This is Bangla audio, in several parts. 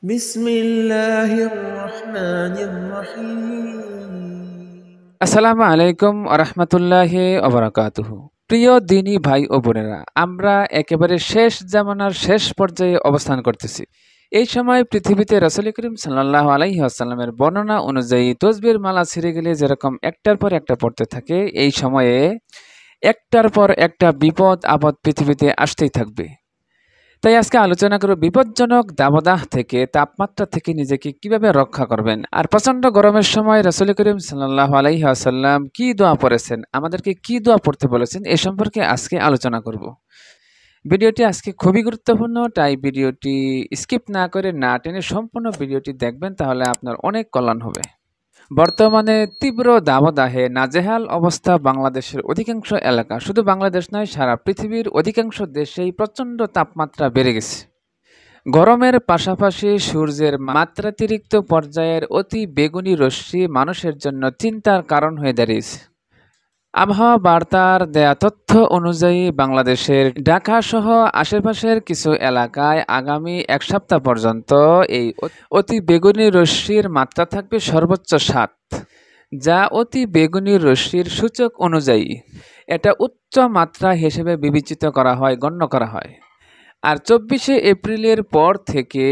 بسم الله الرحمن الرحيم আসসালামু আলাইকুম আরহামতুল্লাহি ওবারাকাতুহু। প্রিয় দিনী ভাই ও বোনেরা, আমরা একেবারে শেষ জামানার শেষ পর্যায়ে অবস্থান করতেছি। এই সময় পৃথিবীতে রাসূল করিম সাল্লাল্লাহু আলাইহি ওয়াসাল্লামের বর্ণনা অনুযায়ী তসবির মালা ছিঁড়ে গেলে যেরকম একটার পর একটা পড়তে থাকে, এই সময়ে একটার পর একটা বিপদ আপদ পৃথিবীতে আসতেই থাকবে। তাই আজকে আলোচনা করব বিপজ্জনক দাবদাহ থেকে, তাপমাত্রা থেকে নিজেকে কিভাবে রক্ষা করবেন। আর প্রচন্ড গরমের সময় রাসূল করিম সাল্লাল্লাহু আলাইহি ওয়াসাল্লাম কি দোয়া পড়েছেন, আমাদেরকে কি দোয়া পড়তে বলেছেন, এ সম্পর্কে আজকে আলোচনা করব। ভিডিওটি আজকে খুবই গুরুত্বপূর্ণ, তাই ভিডিওটি স্কিপ না করে না টেনে সম্পূর্ণ ভিডিওটি দেখবেন, তাহলে আপনার অনেক কল্যাণ হবে। বর্তমানে তীব্র দাবদাহে নাজেহাল অবস্থা বাংলাদেশের অধিকাংশ এলাকা, শুধু বাংলাদেশ নয় সারা পৃথিবীর অধিকাংশ দেশেই প্রচণ্ড তাপমাত্রা বেড়ে গেছে। গরমের পাশাপাশি সূর্যের মাত্রাতিরিক্ত পর্যায়ের অতি বেগুনি রশ্মি মানুষের জন্য চিন্তার কারণ হয়ে দাঁড়িয়েছে। আবহাওয়া বার্তার দেয়া তথ্য অনুযায়ী বাংলাদেশের ঢাকা সহ আশেপাশের কিছু এলাকায় আগামী এক সপ্তাহ পর্যন্ত এই অতি বেগুনি রশ্মির মাত্রা থাকবে সর্বোচ্চ 7, যা অতি বেগুনি রশ্মির সূচক অনুযায়ী এটা উচ্চ মাত্রা হিসেবে বিবেচিত করা হয়, গণ্য করা হয়। আর 24শে এপ্রিলের পর থেকে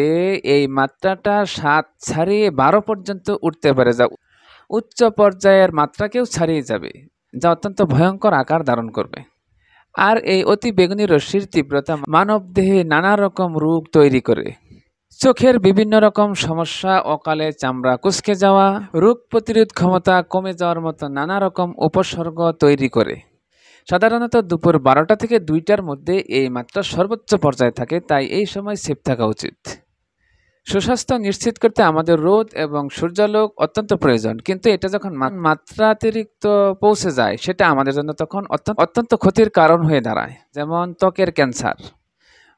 এই মাত্রাটা 7 ছাড়িয়ে 12 পর্যন্ত উঠতে পারে, যা উচ্চ পর্যায়ের মাত্রাকেও ছাড়িয়ে যাবে, যা অত্যন্ত ভয়ঙ্কর আকার ধারণ করবে। আর এই অতি বেগুনি রশ্মির তীব্রতা মানবদেহে নানা রকম রোগ তৈরি করে। চোখের বিভিন্ন রকম সমস্যা, অকালে চামড়া কুঁচকে যাওয়া, রোগ প্রতিরোধ ক্ষমতা কমে যাওয়ার মতো নানা রকম উপসর্গ তৈরি করে। সাধারণত দুপুর 12টা থেকে 2টার মধ্যে এই মাত্রা সর্বোচ্চ পর্যায়ে থাকে, তাই এই সময় সেফ থাকা উচিত। সুস্বাস্থ্য নিশ্চিত করতে আমাদের রোদ এবং সূর্যালোক অত্যন্ত প্রয়োজন, কিন্তু এটা যখন মাত্রাতিরিক্ত পৌঁছে যায় সেটা আমাদের জন্য তখন অত্যন্ত ক্ষতির কারণ হয়ে দাঁড়ায়। যেমন ত্বকের ক্যান্সার,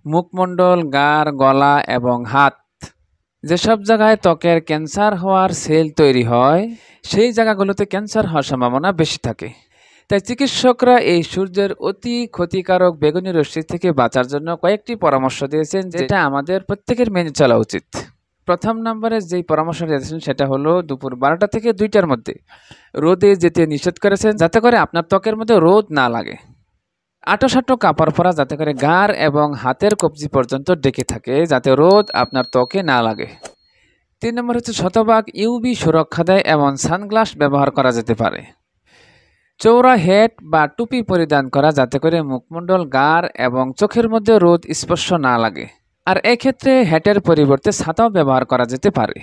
মুখমণ্ডল, গাড়, গলা এবং হাত, যেসব জায়গায় ত্বকের ক্যান্সার হওয়ার সেল তৈরি হয় সেই জায়গাগুলোতে ক্যান্সার হওয়ার সম্ভাবনা বেশি থাকে। তাই চিকিৎসকরা এই সূর্যের অতি ক্ষতিকারক বেগুনি রশ্মি থেকে বাঁচার জন্য কয়েকটি পরামর্শ দিয়েছেন, যেটা আমাদের প্রত্যেকের মেনে চলা উচিত। প্রথম নম্বরে যেই পরামর্শ দিয়েছেন সেটা হলো দুপুর 12টা থেকে 2টার মধ্যে রোদে যেতে নিষেধ করেছেন, যাতে করে আপনার ত্বকের মধ্যে রোদ না লাগে। আঁটো কাপড় পরা, যাতে করে গাড় এবং হাতের কবজি পর্যন্ত ডেকে থাকে, যাতে রোদ আপনার ত্বকে না লাগে। 3 নম্বর হচ্ছে শতভাগ ইউভি সুরক্ষা দেয় এমন সানগ্লাস ব্যবহার করা যেতে পারে। চৌড়া হেড বা টুপি পরিধান করা, যাতে করে মুখমণ্ডল, গাড় এবং চোখের মধ্যে রোদ স্পর্শ না লাগে। আর এক্ষেত্রে হ্যাটের পরিবর্তে ছাতাও ব্যবহার করা যেতে পারে।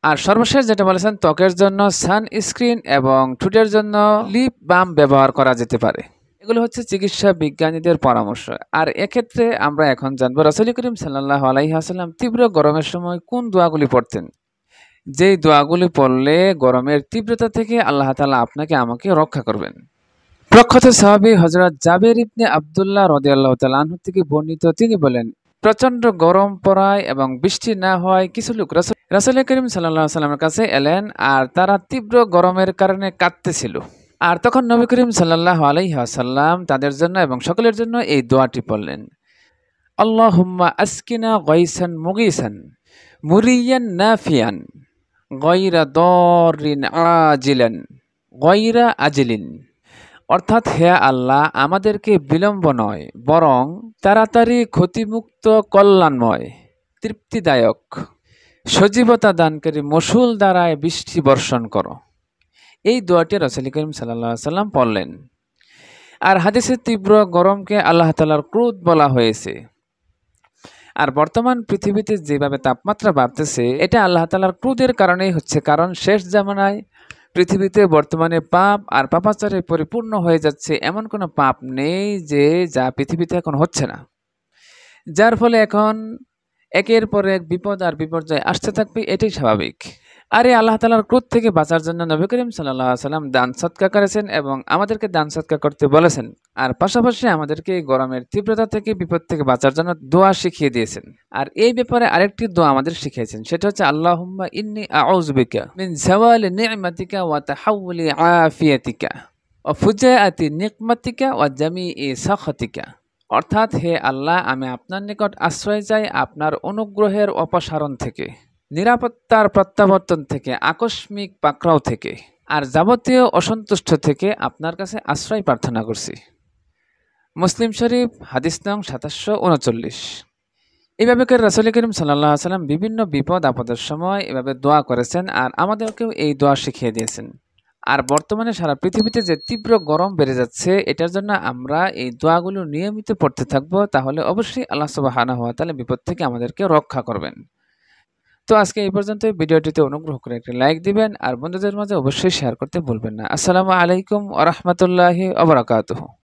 আর সর্বশেষ যেটা বলেছেন, ত্বকের জন্য সানস্ক্রিন এবং ঠোঁটের জন্য লিপ বাম ব্যবহার করা যেতে পারে। এগুলো হচ্ছে চিকিৎসা বিজ্ঞানীদের পরামর্শ। আর এক্ষেত্রে আমরা এখন জানবো রাসূল করিম সাল্লাল্লাহু আলাইহি ওয়াসাল্লাম তীব্র গরমের সময় কোন দোয়াগুলি পড়তেন, যেই দোয়াগুলি পড়লে গরমের তীব্রতা থেকে আল্লাহ তাআলা আপনাকে আমাকে রক্ষা করবেন। প্রখ্যাত সাহাবী হযরত জাবের ইবনে আব্দুল্লাহ রাদিয়াল্লাহু তাআলা আনহু থেকে বর্ণিত, তিনি বলেন, প্রচন্ড গরম পড়ায় এবং বৃষ্টি না হওয়ায় কিছু লোক রাসূল করিম সাল্লাল্লাহু আলাইহি ওয়াসাল্লামের কাছে এলেন, আর তারা তীব্র গরমের কারণে কাঁদতেছিল। আর তখন নবী করিম সাল্লাল্লাহু আলাইহি ওয়াসাল্লাম তাদের জন্য এবং সকলের জন্য এই দোয়াটি পড়লেন, আল্লাহুম্মা আসকিনা গায়সান মুগীসান মুরিয়ান নাফিয়ান গায়রা দাররিন আজিলান গায়রা আজলিন। অর্থাৎ, হে আল্লাহ, আমাদেরকে বিলম্ব নয় বরং তাড়াতাড়ি ক্ষতিমুক্ত, কল্যাণময়, তৃপ্তিদায়ক, সজীবতা দানকারী মশূল দ্বারায় বৃষ্টি বর্ষণ করো। এই দোয়াটি রাসূল করিম সাল্লাল্লাহু আলাইহি ওয়াসাল্লাম পড়লেন। আর হাদিসে তীব্র গরমকে আল্লাহ তাআলার ক্রোধ বলা হয়েছে। আর বর্তমান পৃথিবীতে যেভাবে তাপমাত্রা বাড়তেছে, এটা আল্লাহ তাআলার ক্রোধের কারণেই হচ্ছে, কারণ শেষ জামানায় পৃথিবীতে বর্তমানে পাপ আর পাপাচারে পরিপূর্ণ হয়ে যাচ্ছে। এমন কোনো পাপ নেই যে যা পৃথিবীতে এখন হচ্ছে না, যার ফলে এখন একের পর এক বিপদ আর বিপর্যয় আসতে থাকবে, এটাই স্বাভাবিক। আর এই আল্লাহ তাআলার ক্রোধ থেকে বাঁচার জন্য নবী করিম সাল্লাল্লাহু আলাইহি ওয়াসাল্লাম দান সদকা করেছেন এবং আমাদেরকে দান সদকা করতে বলেছেন। আর পাশাপাশি আমাদেরকে গরমের তীব্রতা থেকে, বিপদ থেকে বাঁচার জন্য দোয়া শিখিয়ে দিয়েছেন। আর এই ব্যাপারে আরেকটি দোয়া আমাদের শিখিয়েছেন, সেটা হচ্ছে আল্লাহুম্মা ইন্নী আউযু বিকা মিন যাওয়ালি নি'মাতিকা ওয়া তাহাউলি আফিয়াতিকা ওয়া ফুজাআতি নিকমাতিকা ওয়া জামিই সাখাতিকা। অর্থাৎ হে আল্লাহ, আমি আপনার নিকট আশ্রয় চাই আপনার অনুগ্রহের অপসারণ থেকে, নিরাপত্তার প্রত্যাবর্তন থেকে, আকস্মিক পাকড়াও থেকে, আর যাবতীয় অসন্তুষ্ট থেকে আপনার কাছে আশ্রয় প্রার্থনা করছি। মুসলিম শরীফ হাদিস নং ৭৩৩ এভাবে করে রাসূল করিম সাল্লাল্লাহু আলাইহি সাল্লাম বিভিন্ন বিপদ আপদের সময় এভাবে দোয়া করেছেন, আর আমাদেরকেও এই দোয়া শিখিয়ে দিয়েছেন। আর বর্তমানে সারা পৃথিবীতে যে তীব্র গরম বেড়ে যাচ্ছে, এটার জন্য আমরা এই দোয়াগুলো নিয়মিত পড়তে থাকবো, তাহলে অবশ্যই আল্লাহ সুবহানাহু ওয়া তাআলা বিপদ থেকে আমাদেরকে রক্ষা করবেন। তো আজকে এই পর্যন্ত। ভিডিওটিতে অনুগ্রহ করে একটি লাইক দিবেন আর বন্ধুদের মাঝে অবশ্যই শেয়ার করতে ভুলবেন না। আসসালামু আলাইকুম ওয়া রাহমাতুল্লাহি ওয়া বারাকাতুহু।